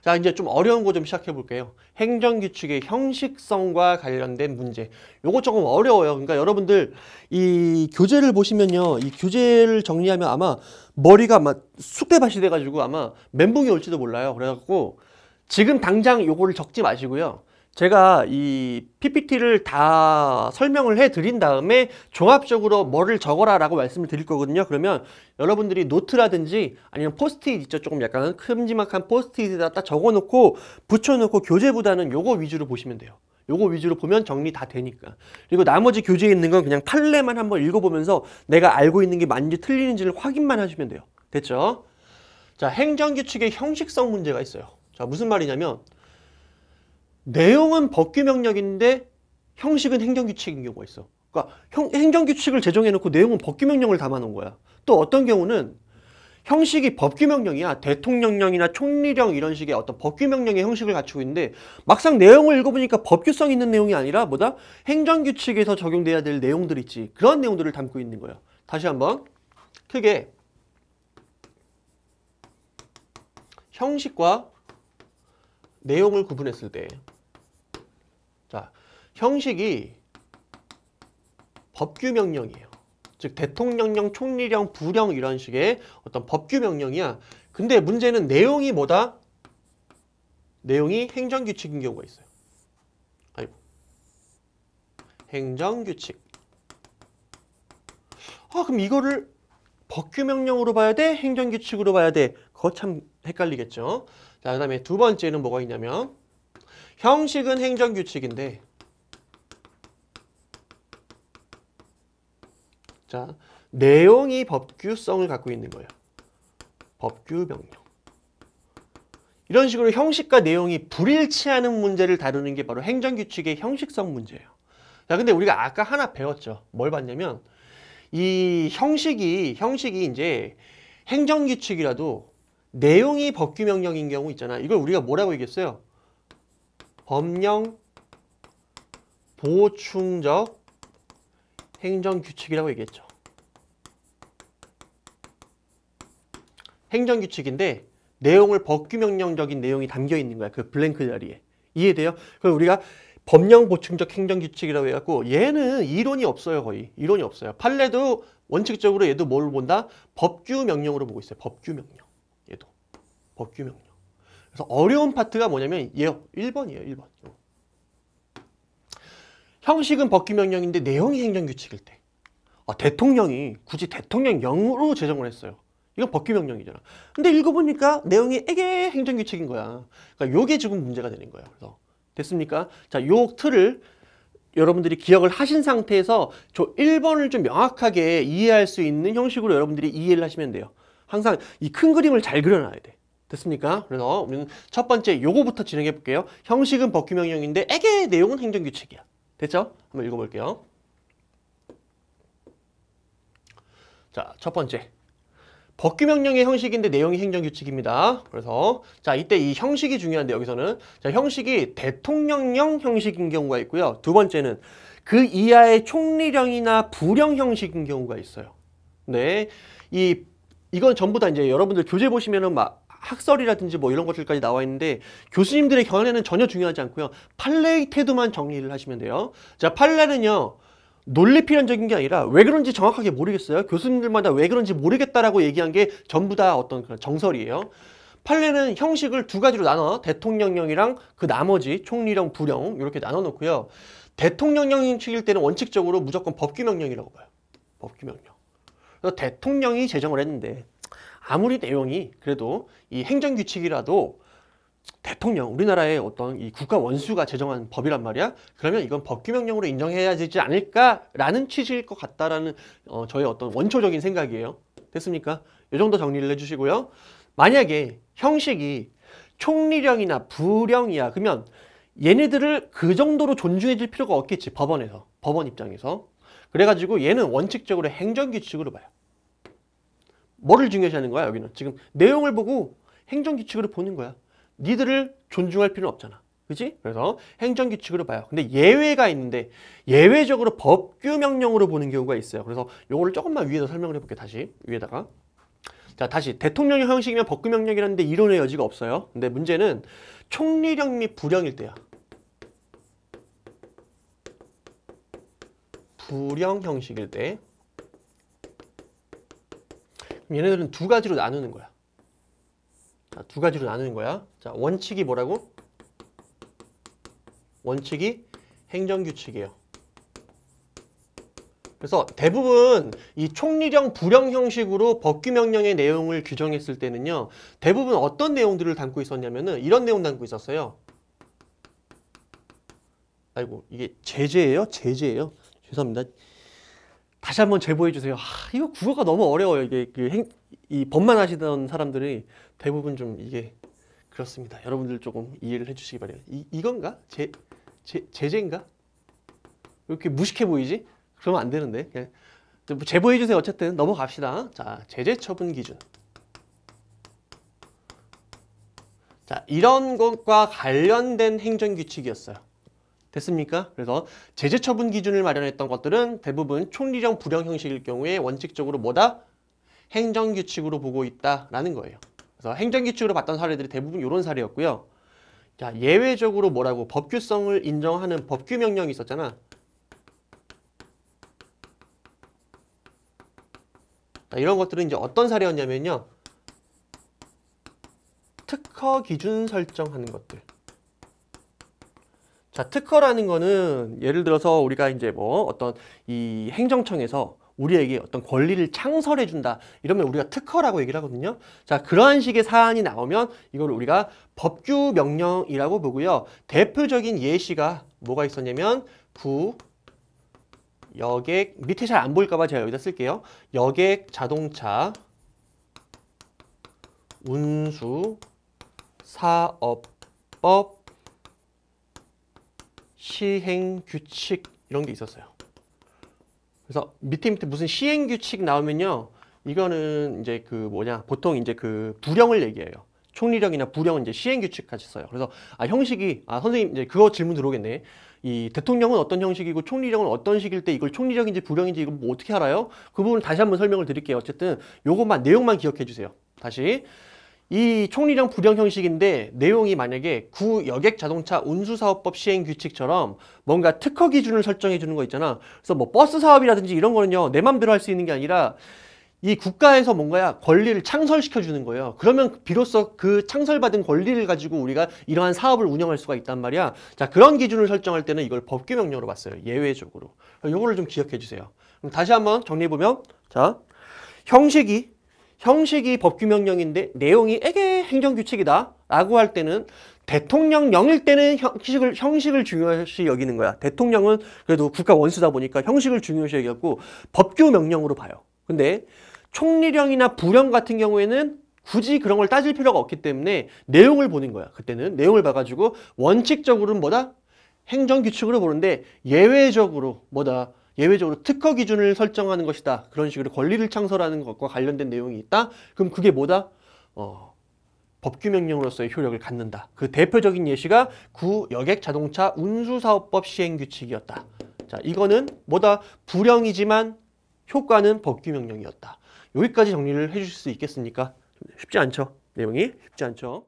자, 이제 좀 어려운 거 좀 시작해 볼게요. 행정규칙의 형식성과 관련된 문제. 요거 조금 어려워요. 그러니까 여러분들 이 교재를 보시면요. 이 교재를 정리하면 아마 머리가 막 쑥대밭이 돼가지고 아마 멘붕이 올지도 몰라요. 그래갖고 지금 당장 요거를 적지 마시고요. 제가 이 PPT를 다 설명을 해 드린 다음에 종합적으로 뭐를 적어라 라고 말씀을 드릴 거거든요. 그러면 여러분들이 노트라든지 아니면 포스트잇 있죠. 조금 약간 큼지막한 포스트잇에다 딱 적어놓고 붙여놓고 교재보다는 요거 위주로 보시면 돼요. 요거 위주로 보면 정리 다 되니까. 그리고 나머지 교재에 있는 건 그냥 판례만 한번 읽어보면서 내가 알고 있는 게 맞는지 틀리는지를 확인만 하시면 돼요. 됐죠? 자, 행정규칙의 형식성 문제가 있어요. 자, 무슨 말이냐면 내용은 법규명령인데 형식은 행정규칙인 경우가 있어. 그러니까 행정규칙을 제정해놓고 내용은 법규명령을 담아놓은 거야. 또 어떤 경우는 형식이 법규명령이야. 대통령령이나 총리령 이런 식의 어떤 법규명령의 형식을 갖추고 있는데 막상 내용을 읽어보니까 법규성 있는 내용이 아니라 뭐다? 행정규칙에서 적용돼야 될 내용들 있지. 그런 내용들을 담고 있는 거예요. 다시 한번 크게 형식과 내용을 구분했을 때, 자, 형식이 법규명령이에요. 즉 대통령령, 총리령, 부령 이런 식의 어떤 법규명령이야. 근데 문제는 내용이 뭐다? 내용이 행정규칙인 경우가 있어요. 아이고, 행정규칙. 그럼 이거를 법규명령으로 봐야 돼? 행정규칙으로 봐야 돼? 그거 참 헷갈리겠죠. 자, 그 다음에 두 번째는 뭐가 있냐면 형식은 행정규칙인데, 자, 내용이 법규성을 갖고 있는 거예요. 법규명령. 이런 식으로 형식과 내용이 불일치하는 문제를 다루는 게 바로 행정규칙의 형식성 문제예요. 자, 근데 우리가 아까 하나 배웠죠. 뭘 봤냐면 이 형식이 이제 행정규칙이라도 내용이 법규명령인 경우 있잖아. 이걸 우리가 뭐라고 얘기했어요? 법령 보충적 행정규칙이라고 얘기했죠. 행정규칙인데 내용을 법규명령적인 내용이 담겨 있는 거야. 그 블랭크 자리에. 이해돼요? 그럼 우리가 법령 보충적 행정규칙이라고 해갖고 얘는 이론이 없어요. 거의. 이론이 없어요. 판례도 원칙적으로 얘도 뭘 본다? 법규명령으로 보고 있어요. 법규명령. 얘도. 법규명령. 그래서 어려운 파트가 뭐냐면 얘요. 1번이에요. 1번. 형식은 법규명령인데 내용이 행정규칙일 때. 대통령이 굳이 대통령령으로 제정을 했어요. 이건 법규명령이잖아. 근데 읽어보니까 내용이 에게 행정규칙인 거야. 그러니까 요게 지금 문제가 되는 거예요. 그래서 됐습니까? 자, 요 틀을 여러분들이 기억을 하신 상태에서 저 1번을 좀 명확하게 이해할 수 있는 형식으로 여러분들이 이해를 하시면 돼요. 항상 이 큰 그림을 잘 그려놔야 돼. 됐습니까? 그래서 우리는 첫 번째 요거부터 진행해 볼게요. 형식은 법규명령인데 에게 내용은 행정규칙이야. 됐죠? 한번 읽어볼게요. 자, 첫 번째. 법규명령의 형식인데 내용이 행정규칙입니다. 그래서 자, 이때 이 형식이 중요한데 여기서는 자, 형식이 대통령령 형식인 경우가 있고요. 두 번째는 그 이하의 총리령이나 부령 형식인 경우가 있어요. 네, 이건 전부 다 이제 여러분들 교재 보시면은 막 학설이라든지 뭐 이런 것들까지 나와 있는데 교수님들의 견해는 전혀 중요하지 않고요. 판례의 태도만 정리를 하시면 돼요. 자, 판례는요. 논리 필연적인 게 아니라 왜 그런지 정확하게 모르겠어요. 교수님들마다 왜 그런지 모르겠다라고 얘기한 게 전부 다 어떤 그런 정설이에요. 판례는 형식을 두 가지로 나눠 대통령령이랑 그 나머지 총리령, 부령 이렇게 나눠 놓고요. 대통령령 형식일 때는 원칙적으로 무조건 법규명령이라고 봐요. 법규명령. 그래서 대통령이 제정을 했는데 아무리 내용이 그래도 이 행정규칙이라도 대통령, 우리나라의 어떤 이 국가 원수가 제정한 법이란 말이야. 그러면 이건 법규명령으로 인정해야 되지 않을까라는 취지일 것 같다라는 저의 어떤 원초적인 생각이에요. 됐습니까? 이 정도 정리를 해주시고요. 만약에 형식이 총리령이나 부령이야. 그러면 얘네들을 그 정도로 존중해 줄 필요가 없겠지. 법원에서. 법원 입장에서. 그래가지고 얘는 원칙적으로 행정규칙으로 봐요. 뭐를 중요시하는 거야 여기는? 지금 내용을 보고 행정규칙으로 보는 거야. 니들을 존중할 필요는 없잖아. 그치? 그래서 행정규칙으로 봐요. 근데 예외가 있는데 예외적으로 법규명령으로 보는 경우가 있어요. 그래서 요거를 조금만 위에서 설명을 해볼게. 다시 위에다가 자, 다시 대통령령 형식이면 법규명령이라는데 이론의 여지가 없어요. 근데 문제는 총리령 및 부령일 때야. 부령 형식일 때. 그럼 얘네들은 두 가지로 나누는 거야. 자, 두 가지로 나누는 거야. 자, 원칙이 뭐라고? 원칙이 행정규칙이에요. 그래서 대부분 이 총리령, 부령 형식으로 법규명령의 내용을 규정했을 때는요, 대부분 어떤 내용들을 담고 있었냐면은 이런 내용 담고 있었어요. 아이고, 이게 제재예요? 제재예요? 죄송합니다. 다시 한번 제보해 주세요. 이거 국어가 너무 어려워요. 이게 이 법만 하시던 사람들이 대부분 좀 이게 그렇습니다. 여러분들 조금 이해를 해주시기 바래요. 이건가? 제재인가? 왜 이렇게 무식해 보이지? 그러면 안 되는데. 그냥 제보해 주세요. 어쨌든 넘어갑시다. 자, 제재 처분 기준. 자, 이런 것과 관련된 행정규칙이었어요. 됐습니까? 그래서 제재 처분 기준을 마련했던 것들은 대부분 총리령 부령 형식일 경우에 원칙적으로 뭐다? 행정규칙으로 보고 있다라는 거예요. 그래서 행정규칙으로 봤던 사례들이 대부분 이런 사례였고요. 자, 예외적으로 뭐라고? 법규성을 인정하는 법규명령이 있었잖아. 자, 이런 것들은 이제 어떤 사례였냐면요. 특허 기준 설정하는 것들. 자, 특허라는 거는 예를 들어서 우리가 이제 뭐 어떤 이 행정청에서 우리에게 어떤 권리를 창설해 준다. 이러면 우리가 특허라고 얘기를 하거든요. 자, 그러한 식의 사안이 나오면 이걸 우리가 법규 명령이라고 보고요. 대표적인 예시가 뭐가 있었냐면 여객, 밑에 잘 안 보일까 봐 제가 여기다 쓸게요. 여객 자동차 운수 사업법 시행규칙 이런 게 있었어요. 그래서 밑에 무슨 시행규칙 나오면요. 이거는 이제 보통 이제 부령을 얘기해요. 총리령이나 부령은 이제 시행규칙 같이 써요. 그래서 형식이 선생님 이제 그거 질문 들어오겠네. 이 대통령은 어떤 형식이고 총리령은 어떤 식일 때 이걸 총리령인지 부령인지 이거 뭐 어떻게 알아요? 그 부분 다시 한번 설명을 드릴게요. 어쨌든 요것만 내용만 기억해 주세요. 다시. 이 총리령 부령 형식인데 내용이 만약에 여객자동차 운수사업법 시행규칙처럼 뭔가 특허 기준을 설정해 주는 거 있잖아. 그래서 뭐 버스 사업이라든지 이런 거는요, 내 맘대로 할 수 있는 게 아니라 이 국가에서 뭔가야 권리를 창설시켜 주는 거예요. 그러면 비로소 그 창설받은 권리를 가지고 우리가 이러한 사업을 운영할 수가 있단 말이야. 자, 그런 기준을 설정할 때는 이걸 법규명령으로 봤어요. 예외적으로. 요거를 좀 기억해 주세요. 그럼 다시 한번 정리해 보면, 자, 형식이 법규명령인데 내용이 에게 행정규칙이다 라고 할 때는 대통령령일 때는 형식을 중요시 여기는 거야. 대통령은 그래도 국가 원수다 보니까 형식을 중요시 여겼고 법규명령으로 봐요. 근데 총리령이나 부령 같은 경우에는 굳이 그런 걸 따질 필요가 없기 때문에 내용을 보는 거야. 그때는 내용을 봐가지고 원칙적으로는 뭐다? 행정규칙으로 보는데 예외적으로 뭐다? 예외적으로 특허 기준을 설정하는 것이다. 그런 식으로 권리를 창설하는 것과 관련된 내용이 있다. 그럼 그게 뭐다? 법규명령으로서의 효력을 갖는다. 그 대표적인 예시가 여객자동차 운수사업법 시행규칙이었다. 자, 이거는 뭐다? 부령이지만 효과는 법규명령이었다. 여기까지 정리를 해주실 수 있겠습니까? 쉽지 않죠? 내용이 쉽지 않죠?